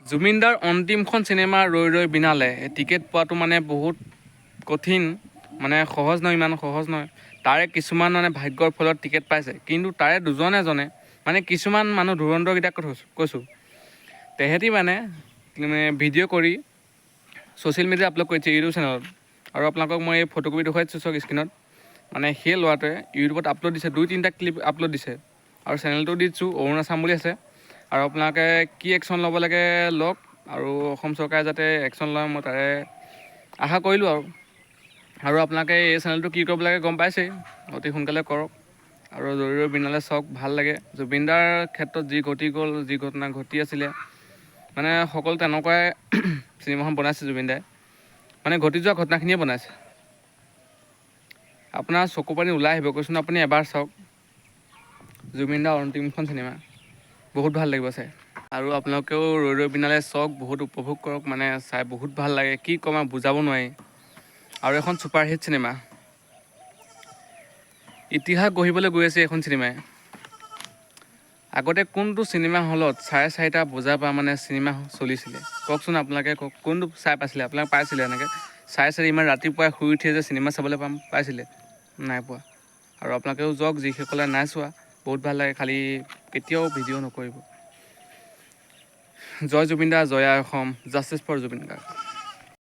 জুবিনদাৰ অন্তিমখন চিনেমা ৰৈ ৰৈ বিনালে টিকেট পোৱাটো মানে বহুত কঠিন, মানে সহজ নহয়, ইমান সহজ নহয়। তাৰে কিছুমান মানে ভাগ্যৰ ফলত টিকেট পাইছে, কিন্তু তাৰে দুজন এজনে মানে কিছুমান মানুহ ধুৰন্ধৰকেইটাক কৈছোঁ, তেহেঁতি মানে ভিডিঅ' কৰি ছ'চিয়েল মিডিয়াত আপলোড কৰিছে ইউটিউব চেনেলত। আৰু আপোনালোকক মই এই ফটোকপি দেখুৱাই দিছোঁ চাওক স্ক্ৰীণত। মানে সেই ল'ৰাটোৱে ইউটিউবত আপলোড দিছে, 2-3টা ক্লিপ আপলোড দিছে আৰু চেনেলটো দি দিছোঁ, অৰুণাচাম বুলি আছে। আৰু আপোনালোকে কি একশ্যন ল'ব লাগে লওক, আৰু অসম চৰকাৰে যাতে একশ্যন লয় মই তাৰে আশা কৰিলোঁ। আৰু আপোনালোকে এই চেনেলটো কি কৰিব লাগে গম পাইছেই, অতি সোনকালে কৰক। আৰু ৰৈ ৰৈ বিনালে চাওক, ভাল লাগে। জুবিনদাৰ ক্ষেত্ৰত যি ঘটি গ'ল, যি ঘটনা ঘটি আছিলে, মানে সকলো তেনেকুৱাই চিনেমাখন বনাইছে জুবিনদাই, মানে ঘটি যোৱা ঘটনাখিনিয়ে বনাইছে। আপোনাৰ চকু পানী ওলাই আহিব, কৈছোঁ ন, আপুনি এবাৰ চাওক জুবিনদাৰ অন্তিমখন চিনেমা, বহুত ভাল লাগিব চাই। আৰু আপোনালোকেও ৰৈ ৰৈ বিনালে চাওক, বহুত উপভোগ কৰক, মানে চাই বহুত ভাল লাগে, কি ক'ম আৰু বুজাব নোৱাৰি। আৰু এখন ছুপাৰহিট চিনেমা, ইতিহাস গঢ়িবলৈ গৈ আছে এইখন চিনেমাই। আগতে কোনটো চিনেমা হলত 4:30 বজাৰ পৰা মানে চিনেমা চলিছিলে কওকচোন, আপোনালোকে কওক, কোনটো চাই পাইছিলে? আপোনালোকে পাইছিলে এনেকৈ 4:30 ইমান ৰাতিপুৱাই শুই উঠিয়ে যে চিনেমা চাবলৈ পাইছিলে? নাই পোৱা। আৰু আপোনালোকেও যাওক, যিসকলে নাই চোৱা, বহুত ভাল লাগে। খালী কেতিয়াও ভিডিঅ' নকৰিব। জয় জুবিনদা, জয় আই অসম, জাষ্টিছ ফৰ জুবিন গাৰ্গ।